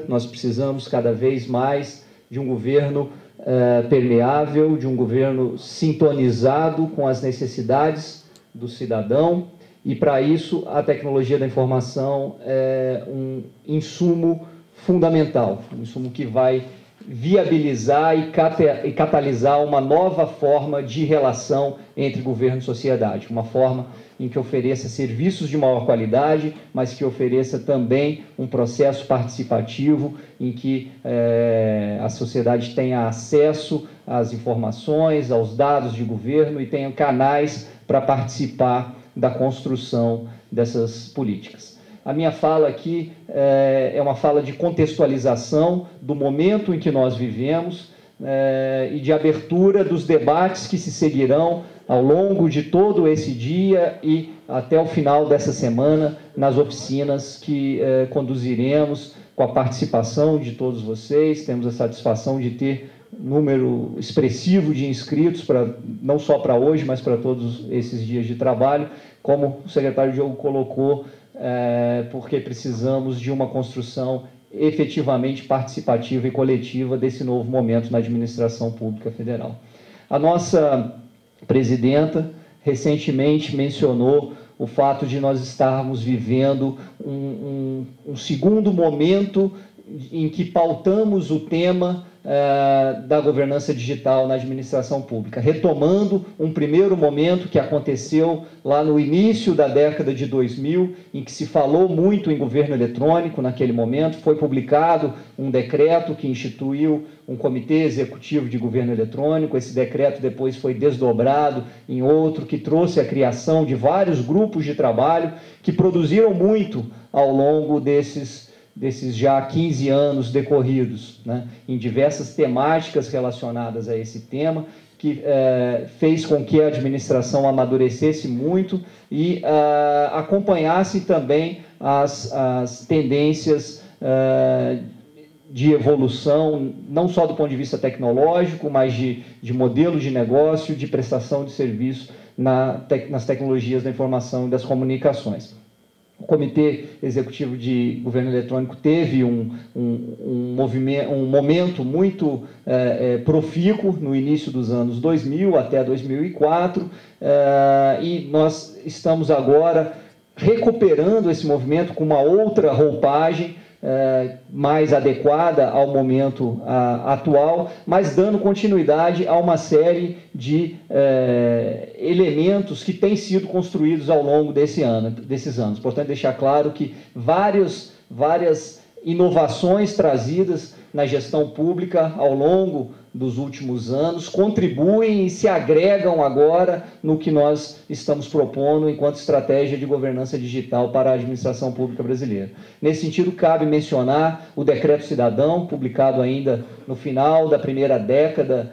Nós precisamos cada vez mais de um governo permeável, de um governo sintonizado com as necessidades do cidadão, e para isso a tecnologia da informação é um insumo fundamental, um insumo que vai viabilizar e catalisar uma nova forma de relação entre governo e sociedade, uma forma em que ofereça serviços de maior qualidade, mas que ofereça também um processo participativo em que a sociedade tenha acesso às informações, aos dados de governo e tenha canais para participar da construção dessas políticas. A minha fala aqui é uma fala de contextualização do momento em que nós vivemos e de abertura dos debates que se seguirão ao longo de todo esse dia e até o final dessa semana nas oficinas que conduziremos com a participação de todos vocês. Temos a satisfação de ter um número expressivo de inscritos, não só para hoje, mas para todos esses dias de trabalho, como o secretário Diogo colocou, porque precisamos de uma construção efetivamente participativa e coletiva desse novo momento na administração pública federal. A nossa presidenta recentemente mencionou o fato de nós estarmos vivendo um segundo momento em que pautamos o tema da governança digital na administração pública, retomando um primeiro momento que aconteceu lá no início da década de 2000, em que se falou muito em governo eletrônico. Naquele momento foi publicado um decreto que instituiu um comitê executivo de governo eletrônico. Esse decreto depois foi desdobrado em outro, que trouxe a criação de vários grupos de trabalho que produziram muito ao longo desses já 15 anos decorridos, né, em diversas temáticas relacionadas a esse tema, que fez com que a administração amadurecesse muito e acompanhasse também as tendências de evolução, não só do ponto de vista tecnológico, mas de modelo de negócio, de prestação de serviço nas tecnologias da informação e das comunicações. O Comitê Executivo de Governo Eletrônico teve um momento muito profícuo no início dos anos 2000 até 2004, e nós estamos agora recuperando esse movimento com uma outra roupagem, mais adequada ao momento atual, mas dando continuidade a uma série de elementos que têm sido construídos ao longo desses anos. Portanto, deixar claro que várias inovações trazidas na gestão pública ao longo dos últimos anos contribuem e se agregam agora no que nós estamos propondo enquanto estratégia de governança digital para a administração pública brasileira. Nesse sentido, cabe mencionar o Decreto Cidadão, publicado ainda no final da primeira década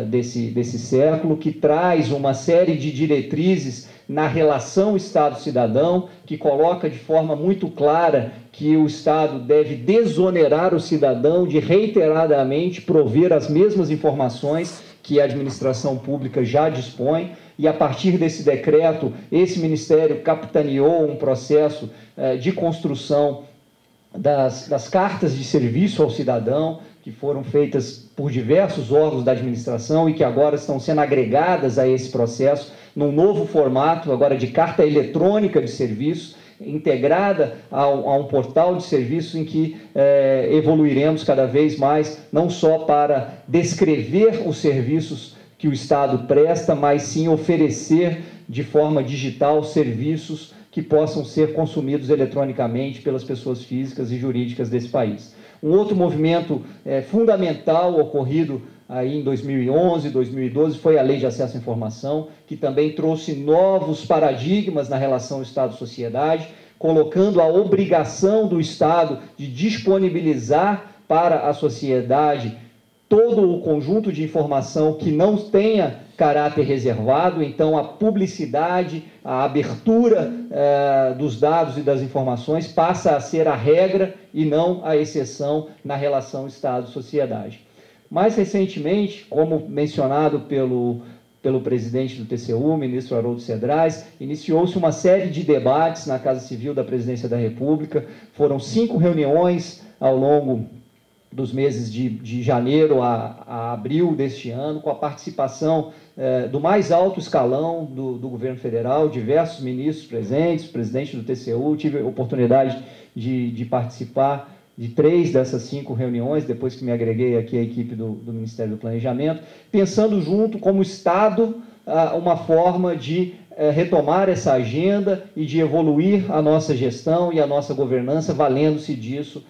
desse século, que traz uma série de diretrizes na relação Estado-cidadão, que coloca de forma muito clara que o Estado deve desonerar o cidadão de reiteradamente prover as mesmas informações que a administração pública já dispõe, e a partir desse decreto, esse Ministério capitaneou um processo de construção das cartas de serviço ao cidadão, que foram feitas por diversos órgãos da administração e que agora estão sendo agregadas a esse processo num novo formato, agora de carta eletrônica de serviço, integrada a um portal de serviços em que evoluiremos cada vez mais, não só para descrever os serviços que o Estado presta, mas sim oferecer de forma digital serviços que possam ser consumidos eletronicamente pelas pessoas físicas e jurídicas desse país. Um outro movimento fundamental ocorrido aí em 2011, 2012, foi a Lei de Acesso à Informação, que também trouxe novos paradigmas na relação Estado-sociedade, colocando a obrigação do Estado de disponibilizar para a sociedade todo o conjunto de informação que não tenha caráter reservado. Então, a publicidade, a abertura dos dados e das informações passa a ser a regra e não a exceção na relação Estado-sociedade. Mais recentemente, como mencionado pelo presidente do TCU, ministro Haroldo Cedrais, iniciou-se uma série de debates na Casa Civil da Presidência da República. Foram 5 reuniões ao longo dos meses de janeiro a abril deste ano, com a participação do mais alto escalão do governo federal, diversos ministros presentes, presidente do TCU, tive a oportunidade de participar de 3 dessas 5 reuniões, depois que me agreguei aqui à equipe do Ministério do Planejamento, pensando junto como Estado uma forma de retomar essa agenda e de evoluir a nossa gestão e a nossa governança, valendo-se disso,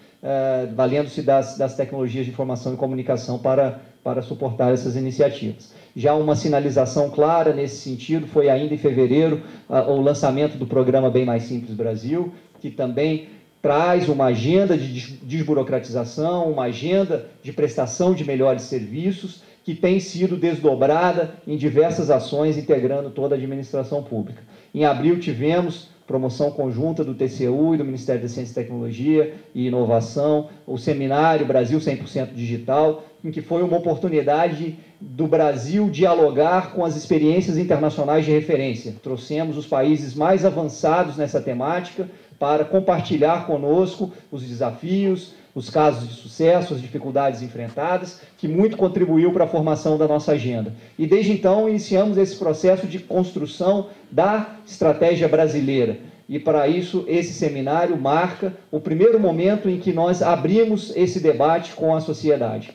valendo-se das tecnologias de informação e comunicação para suportar essas iniciativas. Já uma sinalização clara nesse sentido foi ainda em fevereiro o lançamento do programa Bem Mais Simples Brasil, que também traz uma agenda de desburocratização, uma agenda de prestação de melhores serviços, que tem sido desdobrada em diversas ações, integrando toda a administração pública. Em abril tivemos promoção conjunta do TCU e do Ministério da Ciência e Tecnologia e Inovação, o seminário Brasil 100% Digital, em que foi uma oportunidade do Brasil dialogar com as experiências internacionais de referência. Trouxemos os países mais avançados nessa temática para compartilhar conosco os desafios, os casos de sucesso, as dificuldades enfrentadas, que muito contribuiu para a formação da nossa agenda. E desde então iniciamos esse processo de construção da estratégia brasileira. E para isso esse seminário marca o primeiro momento em que nós abrimos esse debate com a sociedade.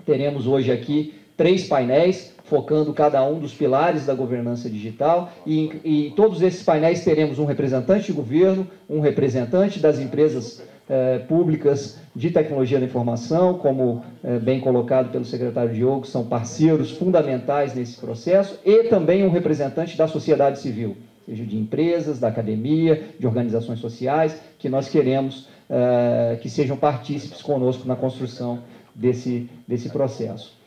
Teremos hoje aqui 3 painéis, focando cada um dos pilares da governança digital, e em todos esses painéis teremos um representante de governo, um representante das empresas públicas de tecnologia da informação, como bem colocado pelo secretário Diogo, são parceiros fundamentais nesse processo, e também um representante da sociedade civil, seja de empresas, da academia, de organizações sociais, que nós queremos que sejam partícipes conosco na construção desse processo.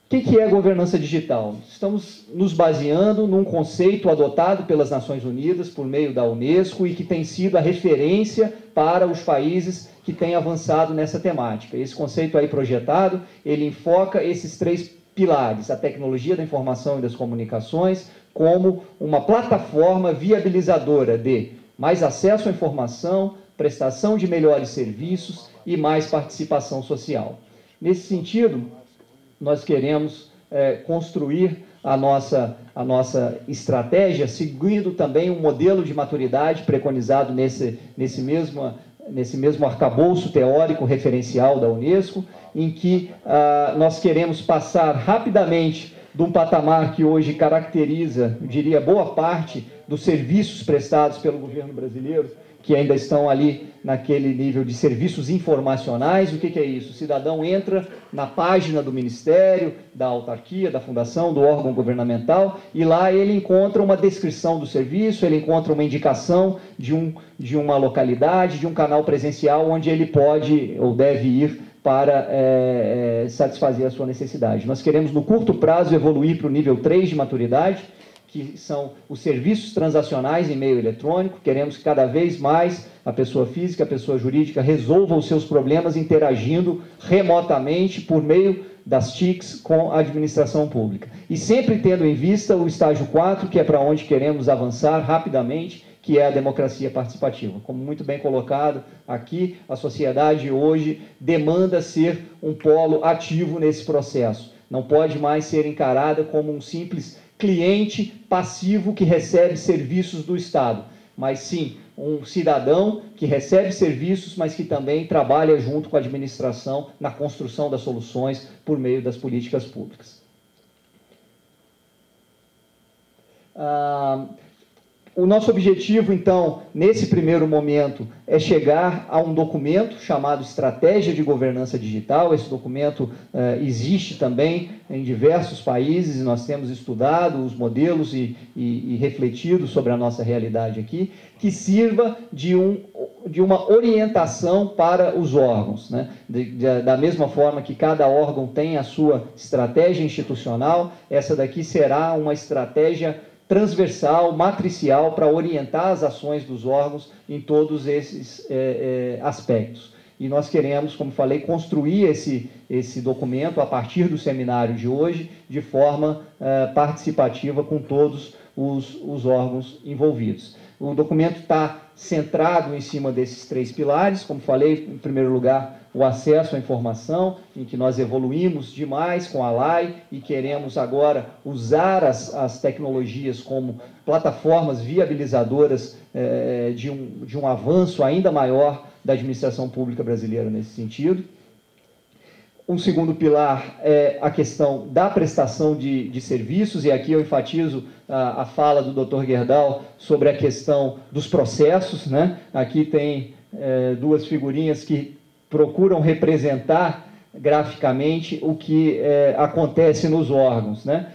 O que é governança digital? Estamos nos baseando num conceito adotado pelas Nações Unidas por meio da Unesco e que tem sido a referência para os países que têm avançado nessa temática. Esse conceito aí projetado, ele enfoca esses 3 pilares, a tecnologia da informação e das comunicações, como uma plataforma viabilizadora de mais acesso à informação, prestação de melhores serviços e mais participação social. Nesse sentido, nós queremos construir a nossa estratégia seguindo também um modelo de maturidade preconizado nesse mesmo arcabouço teórico referencial da Unesco, em que nós queremos passar rapidamente de um patamar que hoje caracteriza, eu diria, boa parte dos serviços prestados pelo governo brasileiro, que ainda estão ali naquele nível de serviços informacionais. O que é isso? O cidadão entra na página do Ministério, da autarquia, da fundação, do órgão governamental, e lá ele encontra uma descrição do serviço, ele encontra uma indicação de uma localidade, de um canal presencial onde ele pode ou deve ir para satisfazer a sua necessidade. Nós queremos, no curto prazo, evoluir para o nível 3 de maturidade, que são os serviços transacionais em meio eletrônico. Queremos que cada vez mais a pessoa física, a pessoa jurídica resolva os seus problemas interagindo remotamente por meio das TICs com a administração pública. E sempre tendo em vista o estágio 4, que é para onde queremos avançar rapidamente, que é a democracia participativa. Como muito bem colocado aqui, a sociedade hoje demanda ser um polo ativo nesse processo. Não pode mais ser encarada como um simples cliente passivo que recebe serviços do Estado, mas sim um cidadão que recebe serviços, mas que também trabalha junto com a administração na construção das soluções por meio das políticas públicas. O nosso objetivo, então, nesse primeiro momento, é chegar a um documento chamado Estratégia de Governança Digital. Esse documento existe também em diversos países, e nós temos estudado os modelos e refletido sobre a nossa realidade aqui, que sirva de uma orientação para os órgãos, né? Da mesma forma que cada órgão tem a sua estratégia institucional, essa daqui será uma estratégia transversal, matricial, para orientar as ações dos órgãos em todos esses aspectos. E nós queremos, como falei, construir esse documento a partir do seminário de hoje, de forma participativa com todos os órgãos envolvidos. O documento está centrado em cima desses 3 pilares, como falei, em primeiro lugar, o acesso à informação, em que nós evoluímos demais com a LAI e queremos agora usar as tecnologias como plataformas viabilizadoras de um avanço ainda maior da administração pública brasileira nesse sentido. Um segundo pilar é a questão da prestação de serviços, e aqui eu enfatizo a fala do Dr. Gerdau sobre a questão dos processos, né? Aqui tem 2 figurinhas que procuram representar graficamente o que acontece nos órgãos, né?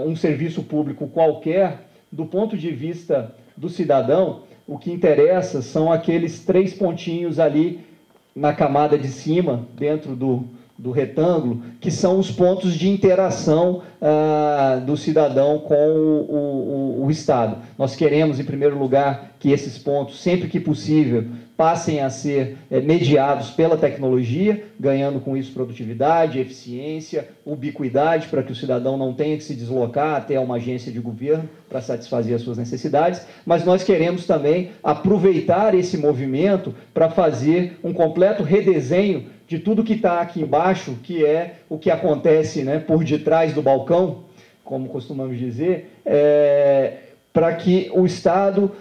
Um serviço público qualquer, do ponto de vista do cidadão, o que interessa são aqueles 3 pontinhos ali na camada de cima, dentro do retângulo, que são os pontos de interação do cidadão com o Estado. Nós queremos, em primeiro lugar, que esses pontos, sempre que possível, passem a ser mediados pela tecnologia, ganhando com isso produtividade, eficiência, ubiquidade, para que o cidadão não tenha que se deslocar até uma agência de governo para satisfazer as suas necessidades, mas nós queremos também aproveitar esse movimento para fazer um completo redesenho de tudo que está aqui embaixo, que é o que acontece, né, por detrás do balcão, como costumamos dizer, para que o Estado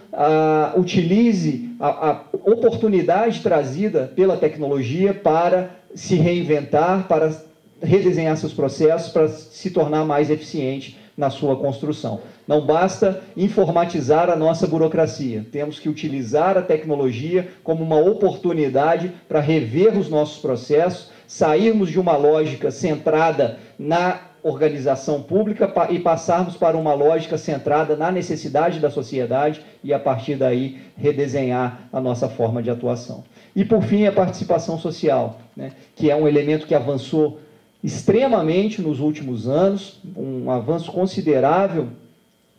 utilize a oportunidade trazida pela tecnologia para se reinventar, para redesenhar seus processos, para se tornar mais eficiente na sua construção. Não basta informatizar a nossa burocracia, temos que utilizar a tecnologia como uma oportunidade para rever os nossos processos, sairmos de uma lógica centrada na organização pública e passarmos para uma lógica centrada na necessidade da sociedade e, a partir daí, redesenhar a nossa forma de atuação. E, por fim, a participação social, né, que é um elemento que avançou extremamente nos últimos anos, um avanço considerável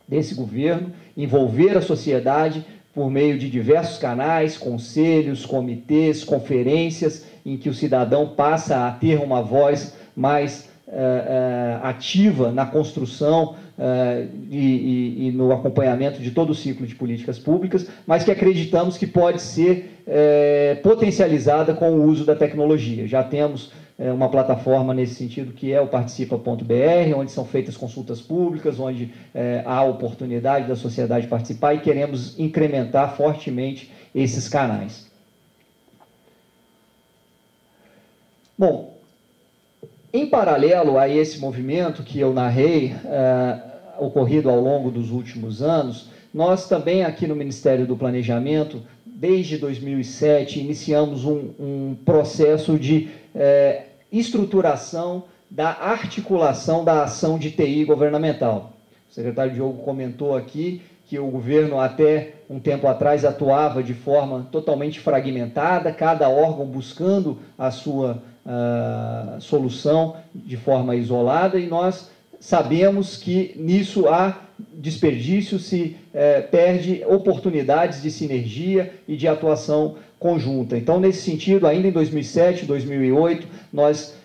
desse governo, envolver a sociedade por meio de diversos canais, conselhos, comitês, conferências, em que o cidadão passa a ter uma voz mais ativa na construção e no acompanhamento de todo o ciclo de políticas públicas, mas que acreditamos que pode ser potencializada com o uso da tecnologia. Já temos uma plataforma nesse sentido, que é o participa.br, onde são feitas consultas públicas, onde há oportunidade da sociedade participar, e queremos incrementar fortemente esses canais. Bom, em paralelo a esse movimento que eu narrei, ocorrido ao longo dos últimos anos, nós também aqui no Ministério do Planejamento, desde 2007, iniciamos um processo de estruturação da articulação da ação de TI governamental. O secretário Diogo comentou aqui que o governo até um tempo atrás atuava de forma totalmente fragmentada, cada órgão buscando a sua solução de forma isolada, e nós sabemos que nisso há desperdício, se perde oportunidades de sinergia e de atuação conjunta. Então, nesse sentido, ainda em 2007, 2008, nós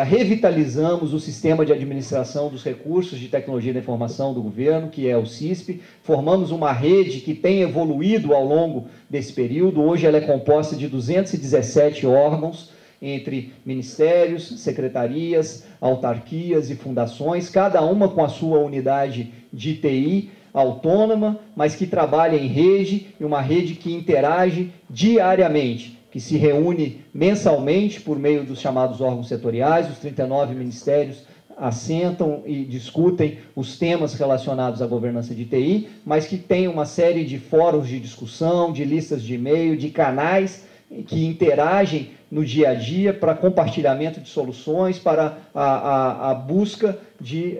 revitalizamos o sistema de administração dos recursos de tecnologia da informação do governo, que é o CISP, formamos uma rede que tem evoluído ao longo desse período. Hoje ela é composta de 217 órgãos, entre ministérios, secretarias, autarquias e fundações, cada uma com a sua unidade de TI autônoma, mas que trabalha em rede, e uma rede que interage diariamente, que se reúne mensalmente por meio dos chamados órgãos setoriais. Os 39 ministérios assentam e discutem os temas relacionados à governança de TI, mas que tem uma série de fóruns de discussão, de listas de e-mail, de canais que interagem no dia a dia para compartilhamento de soluções, para a busca de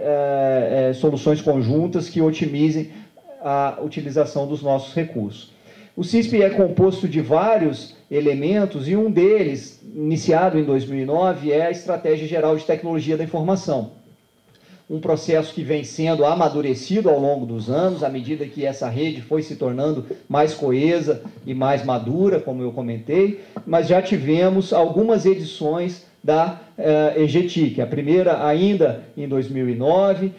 soluções conjuntas que otimizem a utilização dos nossos recursos. O CISP é composto de vários elementos, e um deles, iniciado em 2009, é a Estratégia Geral de Tecnologia da Informação. Um processo que vem sendo amadurecido ao longo dos anos, à medida que essa rede foi se tornando mais coesa e mais madura, como eu comentei, mas já tivemos algumas edições da EGTIC, a primeira ainda em 2009,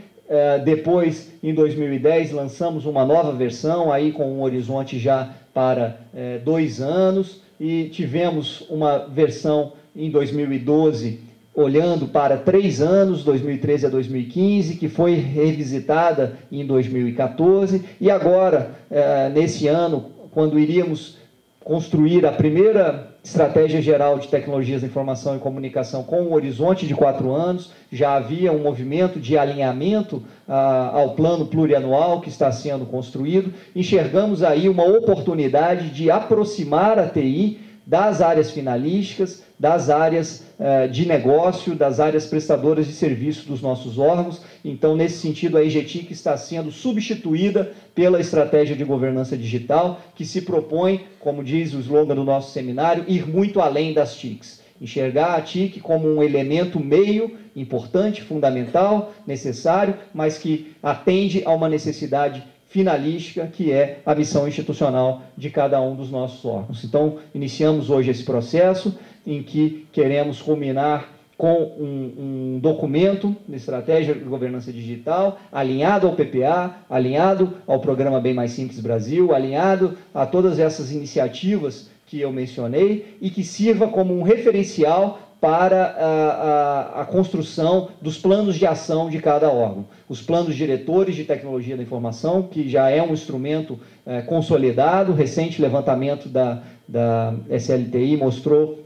Depois, em 2010, lançamos uma nova versão, aí com um horizonte já para 2 anos, e tivemos uma versão em 2012, olhando para 3 anos, 2013 a 2015, que foi revisitada em 2014, e agora, nesse ano, quando iríamos construir a primeira Estratégia Geral de Tecnologias da Informação e Comunicação com um horizonte de 4 anos, já havia um movimento de alinhamento ao plano plurianual que está sendo construído. Enxergamos aí uma oportunidade de aproximar a TI das áreas finalísticas, das áreas de negócio, das áreas prestadoras de serviço dos nossos órgãos. Então, nesse sentido, a EGTIC está sendo substituída pela Estratégia de Governança Digital, que se propõe, como diz o slogan do nosso seminário, ir muito além das TICs. Enxergar a TIC como um elemento meio importante, fundamental, necessário, mas que atende a uma necessidade finalística, que é a missão institucional de cada um dos nossos órgãos. Então, iniciamos hoje esse processo em que queremos culminar com um documento de estratégia de governança digital, alinhado ao PPA, alinhado ao programa Bem Mais Simples Brasil, alinhado a todas essas iniciativas que eu mencionei e que sirva como um referencial para a construção dos planos de ação de cada órgão. Os planos diretores de tecnologia da informação, que já é um instrumento consolidado, recente levantamento da SLTI mostrou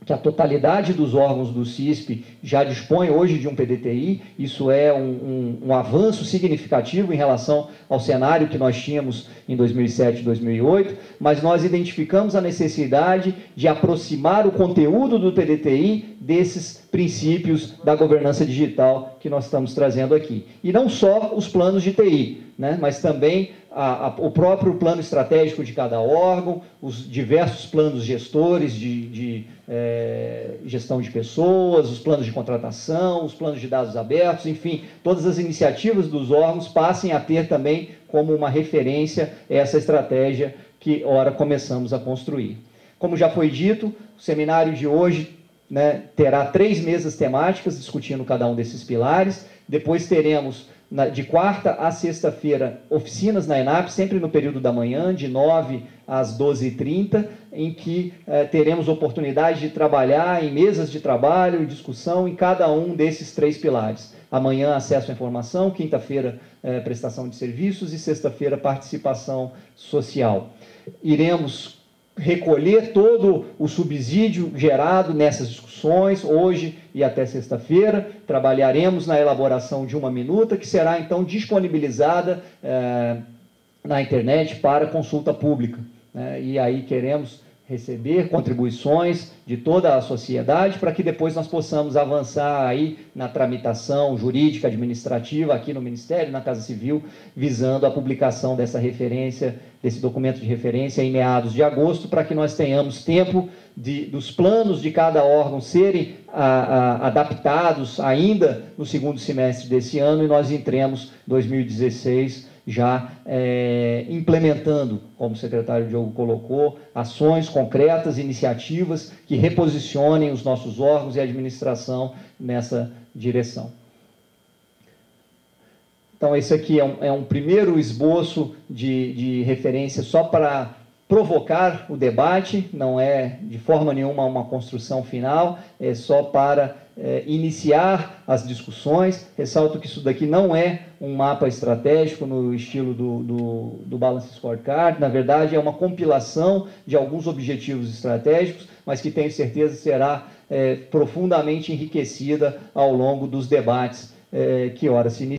que a totalidade dos órgãos do CISP já dispõe hoje de um PDTI. Isso é um avanço significativo em relação ao cenário que nós tínhamos em 2007 e 2008, mas nós identificamos a necessidade de aproximar o conteúdo do PDTI desses princípios da governança digital que nós estamos trazendo aqui. E não só os planos de TI, né, mas também o próprio plano estratégico de cada órgão, os diversos planos gestores de gestão de pessoas, os planos de contratação, os planos de dados abertos, enfim, todas as iniciativas dos órgãos passem a ter também como uma referência essa estratégia que, ora, começamos a construir. Como já foi dito, o seminário de hoje, né, terá 3 mesas temáticas discutindo cada um desses pilares. Depois teremos, de quarta a sexta-feira, oficinas na ENAP, sempre no período da manhã, de 9 às 12h30, em que teremos oportunidade de trabalhar em mesas de trabalho e discussão em cada um desses 3 pilares. Amanhã, acesso à informação, quinta-feira, prestação de serviços e sexta-feira, participação social. Iremos recolher todo o subsídio gerado nessas discussões, hoje e até sexta-feira. Trabalharemos na elaboração de uma minuta, que será, então, disponibilizada na internet para consulta pública. E aí queremos receber contribuições de toda a sociedade para que depois nós possamos avançar aí na tramitação jurídica, administrativa, aqui no Ministério, na Casa Civil, visando a publicação dessa referência, desse documento de referência em meados de agosto, para que nós tenhamos tempo dos planos de cada órgão serem adaptados ainda no segundo semestre desse ano e nós entremos 2016 já implementando, como o secretário Diogo colocou, ações concretas, iniciativas que reposicionem os nossos órgãos e a administração nessa direção. Então, esse aqui é um primeiro esboço de referência só para provocar o debate, não é de forma nenhuma uma construção final, é só para iniciar as discussões. Ressalto que isso daqui não é um mapa estratégico no estilo do Balance Scorecard, na verdade é uma compilação de alguns objetivos estratégicos, mas que tenho certeza será profundamente enriquecida ao longo dos debates que ora se iniciam.